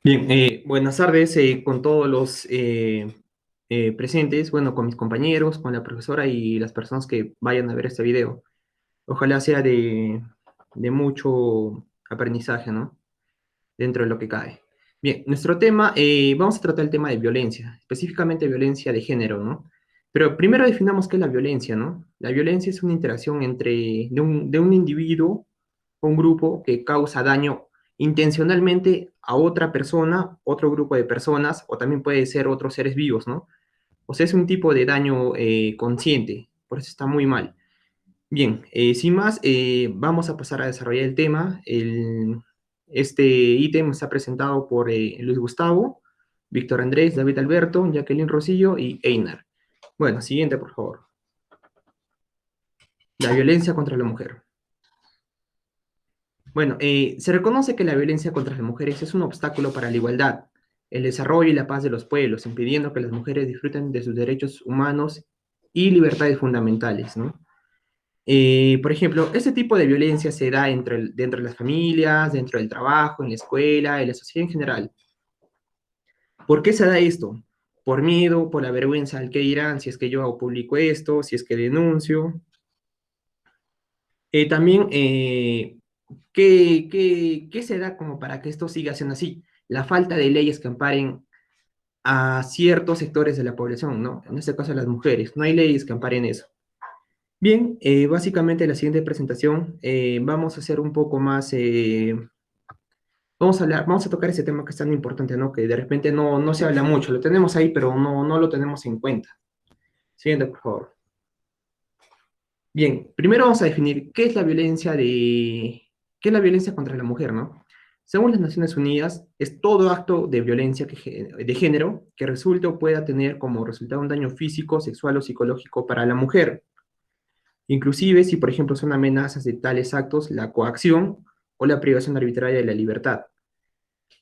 Bien, buenas tardes con todos los presentes, bueno, con mis compañeros, con la profesora y las personas que vayan a ver este video. Ojalá sea de mucho aprendizaje, ¿no? Dentro de lo que cae. Bien, nuestro tema, vamos a tratar el tema de violencia, específicamente violencia de género, ¿no? Pero primero definamos qué es la violencia, ¿no? La violencia es una interacción de un individuo o un grupo que causa daño intencionalmente a otra persona, otro grupo de personas, o también puede ser otros seres vivos, ¿no? O sea, es un tipo de daño consciente, por eso está muy mal. Bien, sin más, vamos a pasar a desarrollar el tema. Este ítem está presentado por Luis Gustavo, Víctor Andrés, David Alberto, Jacqueline Rosillo y Einar. Bueno, siguiente, por favor. La violencia contra la mujer. Bueno, se reconoce que la violencia contra las mujeres es un obstáculo para la igualdad, el desarrollo y la paz de los pueblos, impidiendo que las mujeres disfruten de sus derechos humanos y libertades fundamentales, ¿no? Por ejemplo, este tipo de violencia se da dentro de las familias, dentro del trabajo, en la escuela, en la sociedad en general. ¿Por qué se da esto? Por miedo, por la vergüenza al que dirán, si es que yo publico esto, si es que denuncio. También, ¿qué se da como para que esto siga siendo así? La falta de leyes que amparen a ciertos sectores de la población, ¿no? En este caso, a las mujeres. No hay leyes que amparen eso. Bien, básicamente en la siguiente presentación vamos a hacer un poco más, vamos a tocar ese tema que es tan importante, ¿no? Que de repente no se habla mucho, lo tenemos ahí, pero no lo tenemos en cuenta. Siguiente, por favor. Bien, primero vamos a definir qué es la violencia contra la mujer, ¿no? Según las Naciones Unidas, es todo acto de violencia de género que resulte o pueda tener como resultado un daño físico, sexual o psicológico para la mujer. Inclusive si, por ejemplo, son amenazas de tales actos, la coacción o la privación arbitraria de la libertad,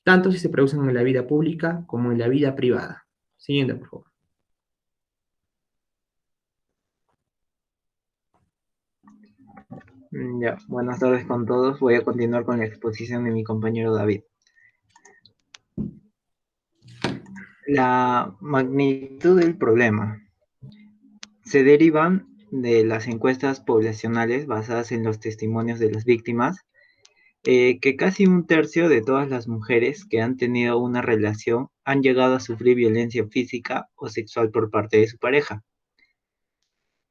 tanto si se producen en la vida pública como en la vida privada. Siguiente, por favor. Ya, buenas tardes con todos. Voy a continuar con la exposición de mi compañero David. La magnitud del problema se derivan de las encuestas poblacionales basadas en los testimonios de las víctimas, que casi un tercio de todas las mujeres que han tenido una relación han llegado a sufrir violencia física o sexual por parte de su pareja.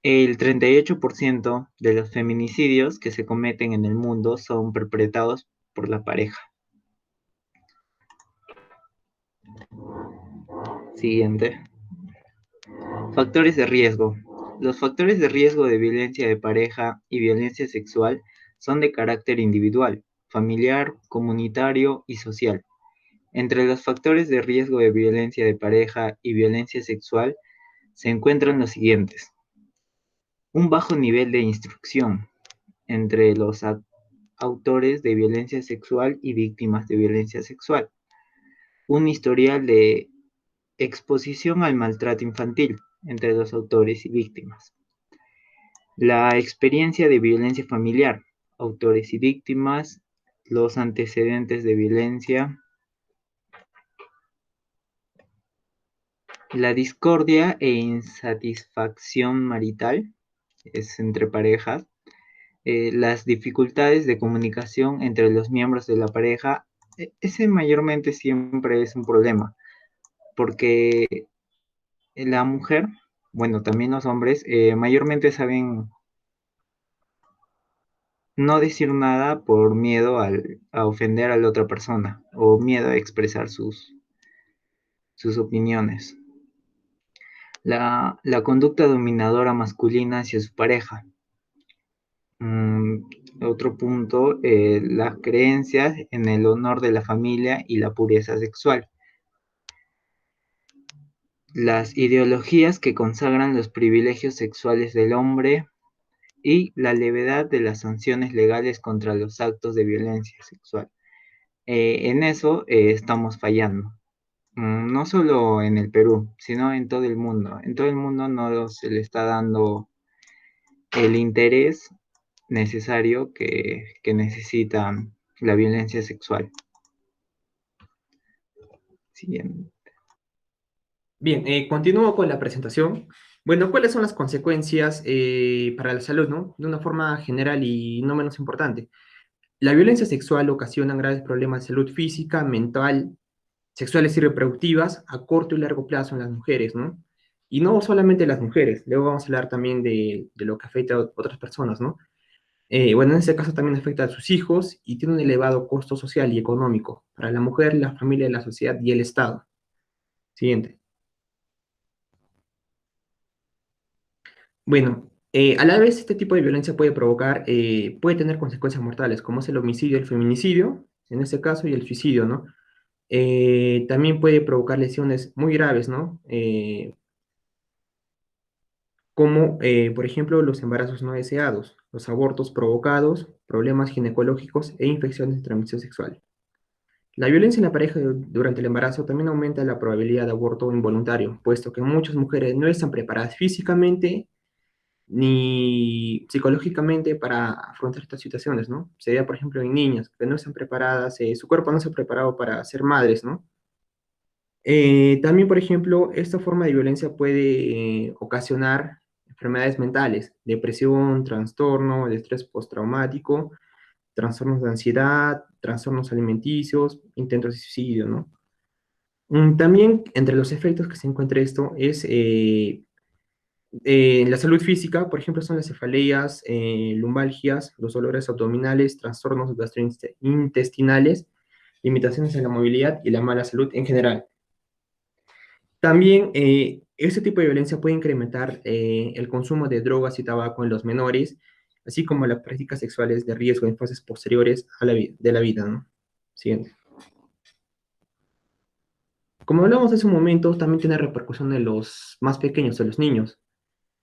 El 38% de los feminicidios que se cometen en el mundo son perpetrados por la pareja. Siguiente. Factores de riesgo. Los factores de riesgo de violencia de pareja y violencia sexual son de carácter individual, familiar, comunitario y social. Entre los factores de riesgo de violencia de pareja y violencia sexual se encuentran los siguientes. Un bajo nivel de instrucción entre los autores de violencia sexual y víctimas de violencia sexual. Un historial de exposición al maltrato infantil entre los autores y víctimas. La experiencia de violencia familiar, autores y víctimas, los antecedentes de violencia, la discordia e insatisfacción marital, es entre parejas, las dificultades de comunicación entre los miembros de la pareja, ese mayormente siempre es un problema, porque la mujer, bueno, también los hombres, mayormente saben no decir nada por miedo a ofender a la otra persona o miedo a expresar sus opiniones. La conducta dominadora masculina hacia su pareja. Mm, Otro punto, las creencias en el honor de la familia y la pureza sexual. Las ideologías que consagran los privilegios sexuales del hombre y la levedad de las sanciones legales contra los actos de violencia sexual. En eso estamos fallando. No solo en el Perú, sino en todo el mundo. En todo el mundo no se le está dando el interés necesario que necesita la violencia sexual. Siguiente. Bien, continúo con la presentación. Bueno, ¿cuáles son las consecuencias para la salud, ¿no? De una forma general y no menos importante. La violencia sexual ocasiona graves problemas de salud física, mental, sexuales y reproductivas a corto y largo plazo en las mujeres, ¿no? Y no solamente las mujeres, luego vamos a hablar también de lo que afecta a otras personas, ¿no? Bueno, en este caso también afecta a sus hijos y tiene un elevado costo social y económico para la mujer, la familia, la sociedad y el Estado. Siguiente. Bueno, a la vez este tipo de violencia puede provocar, puede tener consecuencias mortales, como es el homicidio, el feminicidio, en este caso, y el suicidio, ¿no? También puede provocar lesiones muy graves, ¿no? Como, por ejemplo, los embarazos no deseados, los abortos provocados, problemas ginecológicos e infecciones de transmisión sexual. La violencia en la pareja durante el embarazo también aumenta la probabilidad de aborto involuntario, puesto que muchas mujeres no están preparadas físicamente ni psicológicamente para afrontar estas situaciones, ¿no? Se ve, por ejemplo, en niñas que no están preparadas, su cuerpo no se ha preparado para ser madres, ¿no? También, por ejemplo, esta forma de violencia puede ocasionar enfermedades mentales, depresión, trastorno, de estrés postraumático, trastornos de ansiedad, trastornos alimenticios, intentos de suicidio, ¿no? También entre los efectos que se encuentra esto es la salud física, por ejemplo, son las cefaleas, lumbalgias, los dolores abdominales, trastornos gastrointestinales, limitaciones en la movilidad y la mala salud en general. También este tipo de violencia puede incrementar el consumo de drogas y tabaco en los menores, así como las prácticas sexuales de riesgo en fases posteriores a de la vida, ¿no? Siguiente. Como hablamos hace un momento, también tiene repercusión en los más pequeños, en los niños.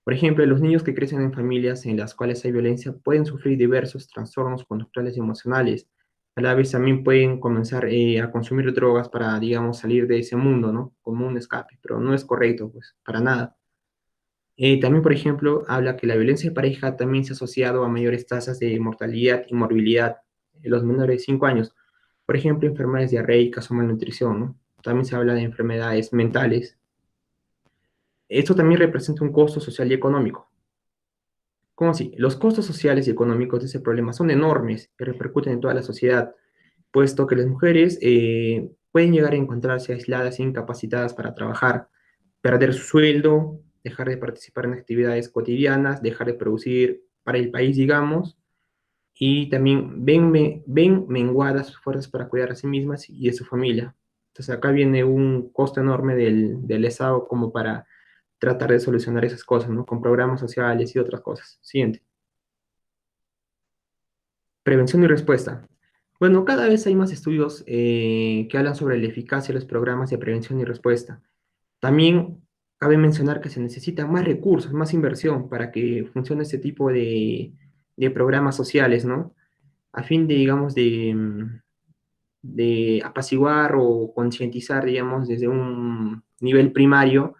Por ejemplo, los niños que crecen en familias en las cuales hay violencia pueden sufrir diversos trastornos conductuales y emocionales. A la vez también pueden comenzar a consumir drogas para, digamos, salir de ese mundo, ¿no? Como un escape, pero no es correcto, pues, para nada. También, por ejemplo, habla que la violencia de pareja también se ha asociado a mayores tasas de mortalidad y morbilidad en los menores de 5 años. Por ejemplo, enfermedades diarreicas o malnutrición, ¿no? También se habla de enfermedades mentales. Esto también representa un costo social y económico. ¿Cómo así? Los costos sociales y económicos de ese problema son enormes y repercuten en toda la sociedad, puesto que las mujeres pueden llegar a encontrarse aisladas e incapacitadas para trabajar, perder su sueldo, dejar de participar en actividades cotidianas, dejar de producir para el país, digamos, y también ven menguadas sus fuerzas para cuidar a sí mismas y de su familia. Entonces acá viene un costo enorme del Estado como para tratar de solucionar esas cosas, ¿no? Con programas sociales y otras cosas. Siguiente. Prevención y respuesta. Bueno, cada vez hay más estudios que hablan sobre la eficacia de los programas de prevención y respuesta. También cabe mencionar que se necesitan más recursos, más inversión para que funcione este tipo de programas sociales, ¿no? A fin de, digamos, de apaciguar o concientizar, digamos, desde un nivel primario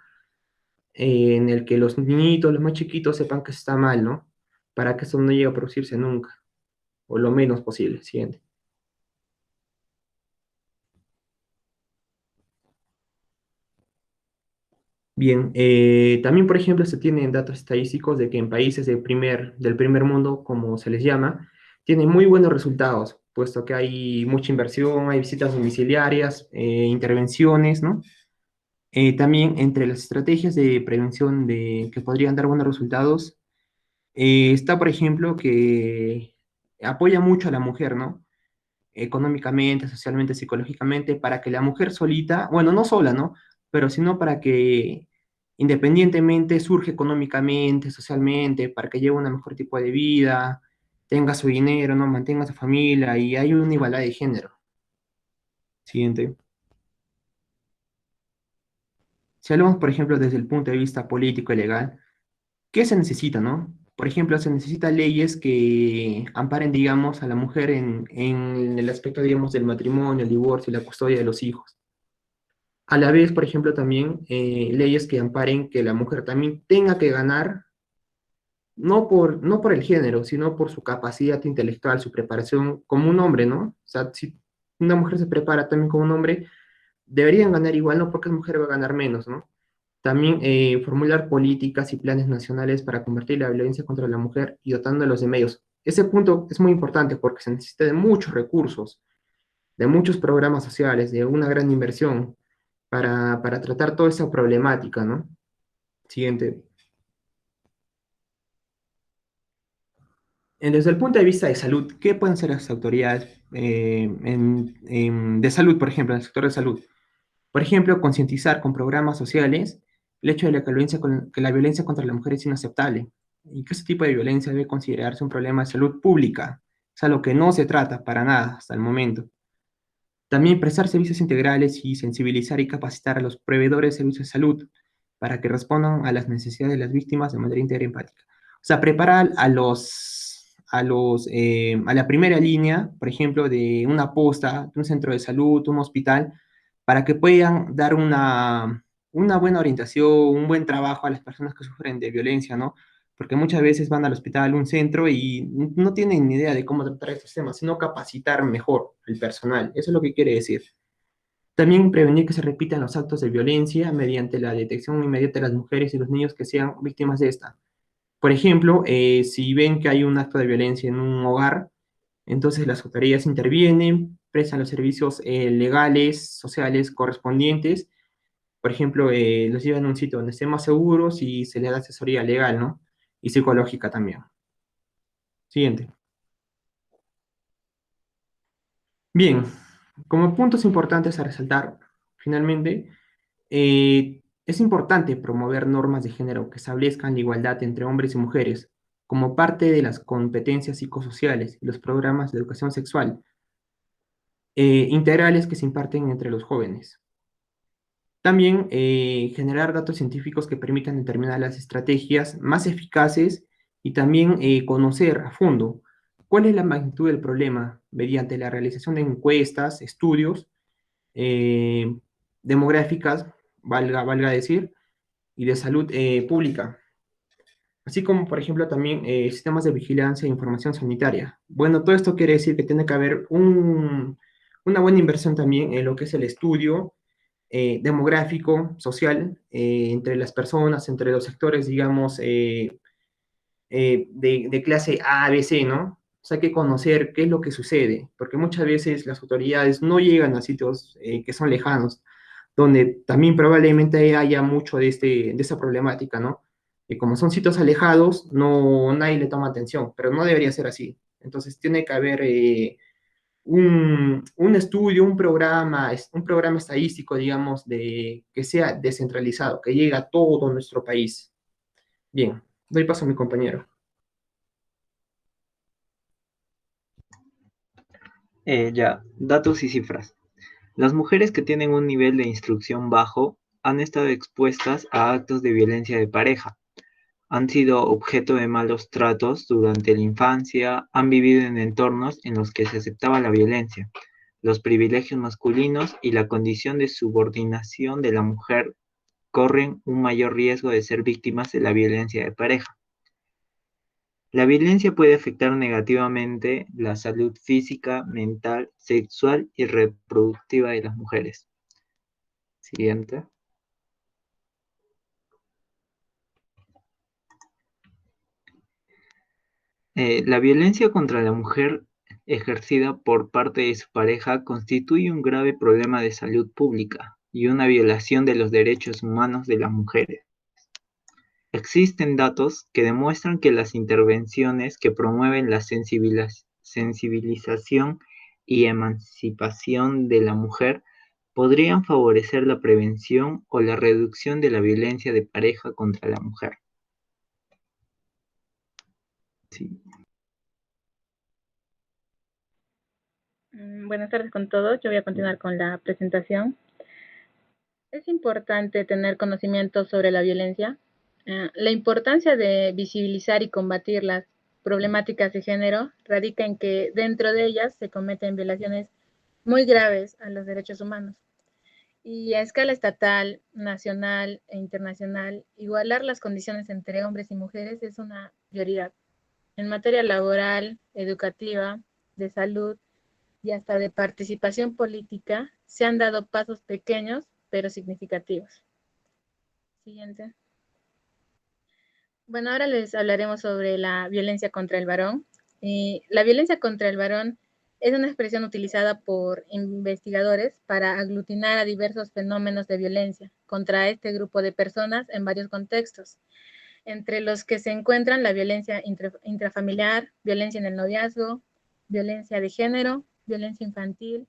en el que los niñitos, los más chiquitos, sepan que está mal, ¿no? Para que eso no llegue a producirse nunca, o lo menos posible. Siguiente. Bien, también, por ejemplo, se tienen datos estadísticos de que en países del primer mundo, como se les llama, tienen muy buenos resultados, puesto que hay mucha inversión, hay visitas domiciliarias, intervenciones, ¿no? También entre las estrategias de prevención que podrían dar buenos resultados, está, por ejemplo, que apoya mucho a la mujer, ¿no? Económicamente, socialmente, psicológicamente, para que la mujer solita, bueno, no sola, ¿no? Pero sino para que independientemente surge económicamente, socialmente, para que lleve un mejor tipo de vida, tenga su dinero, ¿no? Mantenga su familia y hay una igualdad de género. Siguiente. Si hablamos, por ejemplo, desde el punto de vista político y legal, ¿qué se necesita, no? Por ejemplo, se necesitan leyes que amparen, digamos, a la mujer en el aspecto, digamos, del matrimonio, el divorcio y la custodia de los hijos. A la vez, por ejemplo, también leyes que amparen que la mujer también tenga que ganar, no por el género, sino por su capacidad intelectual, su preparación como un hombre, ¿no? O sea, si una mujer se prepara también como un hombre, deberían ganar igual, no porque es mujer va a ganar menos, ¿no? También formular políticas y planes nacionales para combatir la violencia contra la mujer y dotándolos de medios. Ese punto es muy importante porque se necesita de muchos recursos, de muchos programas sociales, de una gran inversión para tratar toda esa problemática, ¿no? Siguiente. Desde el punto de vista de salud, ¿qué pueden hacer las autoridades de salud, por ejemplo, en el sector de salud? Por ejemplo, concientizar con programas sociales el hecho de que la violencia contra la mujer es inaceptable y que ese tipo de violencia debe considerarse un problema de salud pública. Es algo que no se trata para nada hasta el momento. También prestar servicios integrales y sensibilizar y capacitar a los proveedores de servicios de salud para que respondan a las necesidades de las víctimas de manera íntegra y empática. O sea, preparar a la primera línea, por ejemplo, de una posta, de un centro de salud, un hospital, para que puedan dar una buena orientación, un buen trabajo a las personas que sufren de violencia, ¿no? Porque muchas veces van al hospital, un centro, y no tienen ni idea de cómo tratar estos temas, sino capacitar mejor al personal. Eso es lo que quiere decir. También prevenir que se repitan los actos de violencia mediante la detección inmediata de las mujeres y los niños que sean víctimas de esta. Por ejemplo, si ven que hay un acto de violencia en un hogar, entonces las autoridades intervienen, prestan los servicios legales, sociales correspondientes. Por ejemplo, los llevan a un sitio donde estén más seguros y se les da asesoría legal, ¿no? Y psicológica también. Siguiente. Bien, como puntos importantes a resaltar, finalmente, es importante promover normas de género que establezcan la igualdad entre hombres y mujeres como parte de las competencias psicosociales y los programas de educación sexual integrales que se imparten entre los jóvenes. También generar datos científicos que permitan determinar las estrategias más eficaces y también conocer a fondo cuál es la magnitud del problema mediante la realización de encuestas, estudios eh, demográficas, valga decir, y de salud pública, así como, por ejemplo, también sistemas de vigilancia e información sanitaria. Bueno, todo esto quiere decir que tiene que haber una buena inversión también en lo que es el estudio demográfico, social, entre las personas, entre los sectores, digamos, de clase A, B, C, ¿no? O sea, hay que conocer qué es lo que sucede, porque muchas veces las autoridades no llegan a sitios que son lejanos, donde también probablemente haya mucho de esa problemática, ¿no? Y como son sitios alejados, no, nadie le toma atención, pero no debería ser así. Entonces tiene que haber un estudio, un programa estadístico, digamos, que sea descentralizado, que llegue a todo nuestro país. Bien, doy paso a mi compañero. Ya, datos y cifras. Las mujeres que tienen un nivel de instrucción bajo han estado expuestas a actos de violencia de pareja, han sido objeto de malos tratos durante la infancia, han vivido en entornos en los que se aceptaba la violencia, los privilegios masculinos y la condición de subordinación de la mujer corren un mayor riesgo de ser víctimas de la violencia de pareja. La violencia puede afectar negativamente la salud física, mental, sexual y reproductiva de las mujeres. Siguiente. La violencia contra la mujer ejercida por parte de su pareja constituye un grave problema de salud pública y una violación de los derechos humanos de las mujeres. Existen datos que demuestran que las intervenciones que promueven la sensibilización y emancipación de la mujer podrían favorecer la prevención o la reducción de la violencia de pareja contra la mujer. Sí. Buenas tardes con todos. Yo voy a continuar con la presentación. Es importante tener conocimiento sobre la violencia. La importancia de visibilizar y combatir las problemáticas de género radica en que dentro de ellas se cometen violaciones muy graves a los derechos humanos. Y a escala estatal, nacional e internacional, igualar las condiciones entre hombres y mujeres es una prioridad. En materia laboral, educativa, de salud, y hasta de participación política, se han dado pasos pequeños pero significativos. Siguiente. Bueno, ahora les hablaremos sobre la violencia contra el varón. La violencia contra el varón es una expresión utilizada por investigadores para aglutinar a diversos fenómenos de violencia contra este grupo de personas en varios contextos, entre los que se encuentran la violencia intrafamiliar, violencia en el noviazgo, violencia de género, violencia infantil,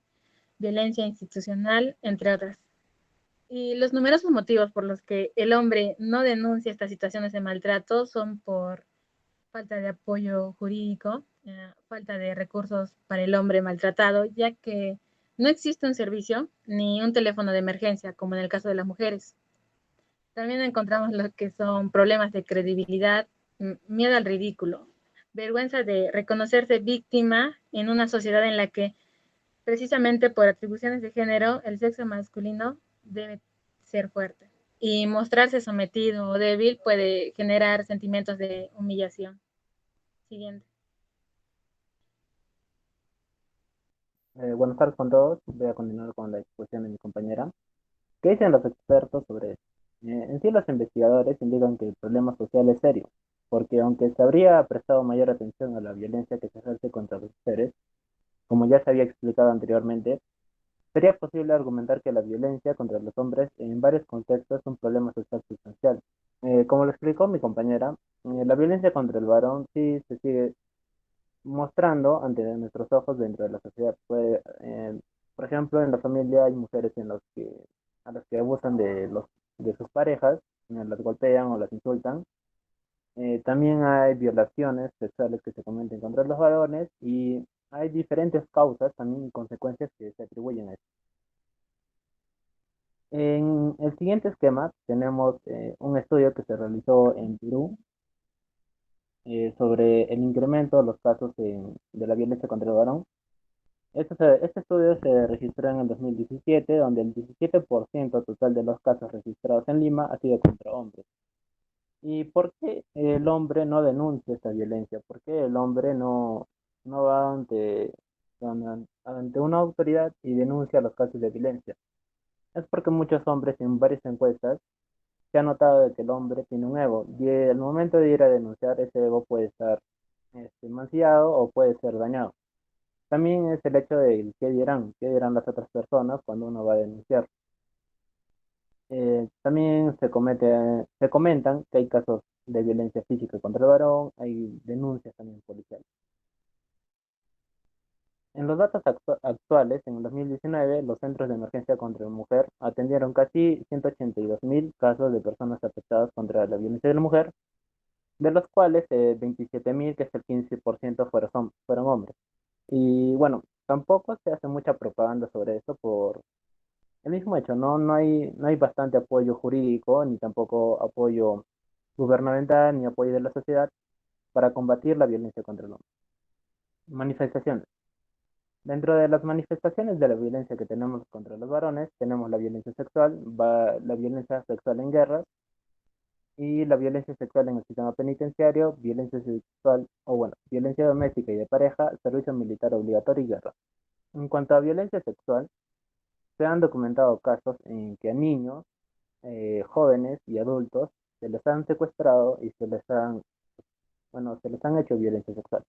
violencia institucional, entre otras. Y los numerosos motivos por los que el hombre no denuncia estas situaciones de maltrato son por falta de apoyo jurídico, falta de recursos para el hombre maltratado, ya que no existe un servicio ni un teléfono de emergencia, como en el caso de las mujeres. También encontramos lo que son problemas de credibilidad, miedo al ridículo, vergüenza de reconocerse víctima en una sociedad en la que, precisamente por atribuciones de género, el sexo masculino debe ser fuerte. Y mostrarse sometido o débil puede generar sentimientos de humillación. Siguiente. Buenas tardes con todos. Voy a continuar con la exposición de mi compañera. ¿Qué dicen los expertos sobre esto? En sí, los investigadores indican que el problema social es serio, porque aunque se habría prestado mayor atención a la violencia que se ejerce contra las mujeres, como ya se había explicado anteriormente, sería posible argumentar que la violencia contra los hombres en varios contextos es un problema social sustancial. Como lo explicó mi compañera, la violencia contra el varón sí se sigue mostrando ante nuestros ojos dentro de la sociedad. Por ejemplo, en la familia hay mujeres a las que abusan de sus parejas, las golpean o las insultan. También hay violaciones sexuales que se cometen contra los varones y hay diferentes causas también y consecuencias que se atribuyen a esto. En el siguiente esquema tenemos un estudio que se realizó en Perú sobre el incremento de los casos de la violencia contra el varón. Este estudio se registró en el 2017, donde el 17% total de los casos registrados en Lima ha sido contra hombres. ¿Y por qué el hombre no denuncia esta violencia? ¿Por qué el hombre no va ante una autoridad y denuncia los casos de violencia? Es porque muchos hombres en varias encuestas se ha notado de que el hombre tiene un ego y al momento de ir a denunciar ese ego puede estar mancillado o puede ser dañado. También es el hecho de qué dirán las otras personas cuando uno va a denunciar. También se comentan que hay casos de violencia física contra el varón, hay denuncias también policiales. En los datos actuales, en el 2019, los centros de emergencia contra la mujer atendieron casi 182.000 casos de personas afectadas contra la violencia de la mujer, de los cuales 27.000, que es el 15%, fueron hombres. Y bueno, tampoco se hace mucha propaganda sobre eso por el mismo hecho, no hay bastante apoyo jurídico, ni tampoco apoyo gubernamental, ni apoyo de la sociedad para combatir la violencia contra el hombre. Manifestaciones. Dentro de las manifestaciones de la violencia que tenemos contra los varones, tenemos la violencia sexual, la violencia sexual en guerras y la violencia sexual en el sistema penitenciario, violencia sexual, o bueno, violencia doméstica y de pareja, servicio militar obligatorio y guerra. En cuanto a violencia sexual, se han documentado casos en que a niños, jóvenes y adultos se les han secuestrado y se les han hecho violencia sexual.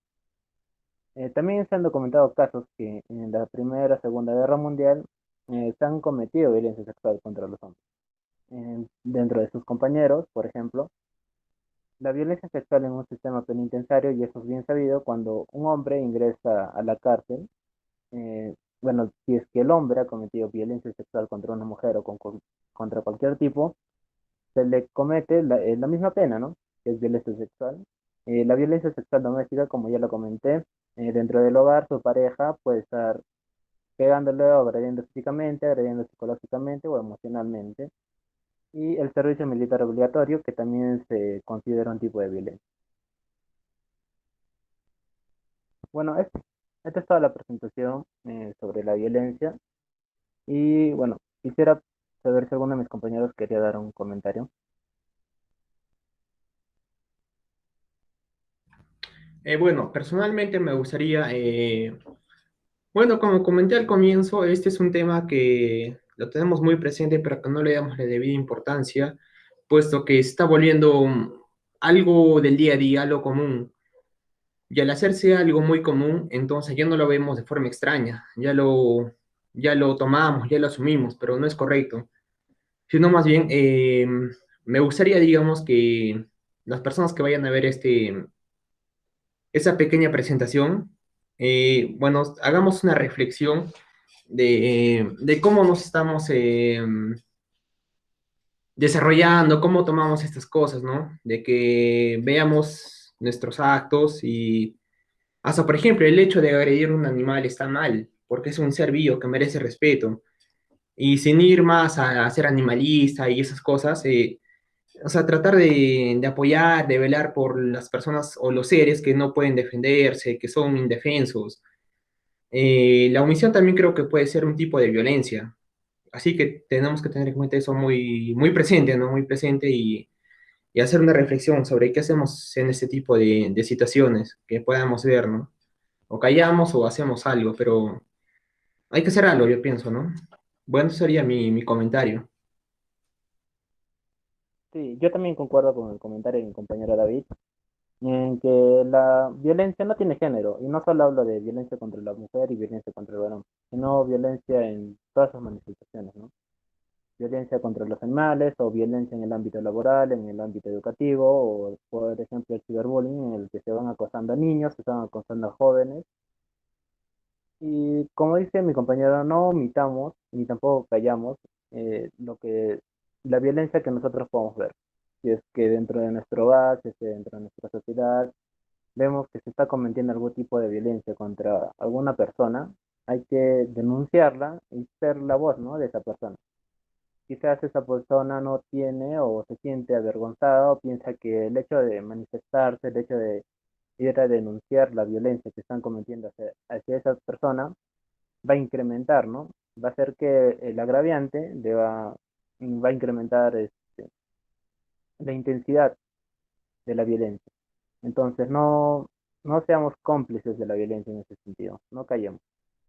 También se han documentado casos que en la Primera, Segunda Guerra Mundial se han cometido violencia sexual contra los hombres. Dentro de sus compañeros, por ejemplo, la violencia sexual en un sistema penitenciario, y eso es bien sabido, cuando un hombre ingresa a la cárcel, bueno, si es que el hombre ha cometido violencia sexual contra una mujer o contra cualquier tipo, se le comete la misma pena, ¿no? Que es violencia sexual. La violencia sexual doméstica, como ya lo comenté, dentro del hogar, su pareja puede estar pegándole o agrediendo físicamente, agrediendo psicológicamente o emocionalmente. Y el servicio militar obligatorio, que también se considera un tipo de violencia. Bueno, esta es toda la presentación sobre la violencia. Y bueno, quisiera saber si alguno de mis compañeros quería dar un comentario. Bueno, personalmente me gustaría Bueno, como comenté al comienzo, este es un tema que lo tenemos muy presente, pero que no le damos la debida importancia, puesto que se está volviendo algo del día a día, algo común. Y al hacerse algo muy común, entonces ya no lo vemos de forma extraña, ya lo tomamos, ya lo asumimos, pero no es correcto. Sino más bien, me gustaría, digamos, que las personas que vayan a ver esa pequeña presentación, bueno, hagamos una reflexión de cómo nos estamos desarrollando, cómo tomamos estas cosas, ¿no? De que veamos nuestros actos y hasta, por ejemplo, el hecho de agredir a un animal está mal, porque es un ser vivo que merece respeto. Y sin ir más a ser animalista y esas cosas, o sea, tratar de apoyar, de velar por las personas o los seres que no pueden defenderse, que son indefensos. La omisión también creo que puede ser un tipo de violencia. Así que tenemos que tener en cuenta eso muy presente, ¿no? Muy presente y hacer una reflexión sobre qué hacemos en este tipo de situaciones que podamos ver, ¿no? O callamos o hacemos algo, pero hay que hacer algo, yo pienso, ¿no? Bueno, ese sería mi comentario. Sí, yo también concuerdo con el comentario de mi compañero David, en que la violencia no tiene género, y no solo hablo de violencia contra la mujer y violencia contra el varón, sino violencia en todas sus manifestaciones, ¿no? Violencia contra los animales o violencia en el ámbito laboral, en el ámbito educativo, o por ejemplo el ciberbullying en el que se van acosando a niños, se van acosando a jóvenes. Y como dice mi compañero, no omitamos ni tampoco callamos lo que la violencia que nosotros podemos ver. Si es que dentro de nuestro hogar, si es que dentro de nuestra sociedad, vemos que se está cometiendo algún tipo de violencia contra alguna persona, hay que denunciarla y ser la voz, ¿no?, de esa persona. Quizás esa persona no tiene o se siente avergonzada o piensa que el hecho de manifestarse, el hecho de ir a denunciar la violencia que están cometiendo hacia esa persona, va a incrementar, ¿no? Va a hacer que el agraviante va a incrementar la intensidad de la violencia. Entonces, no seamos cómplices de la violencia en ese sentido, no callemos.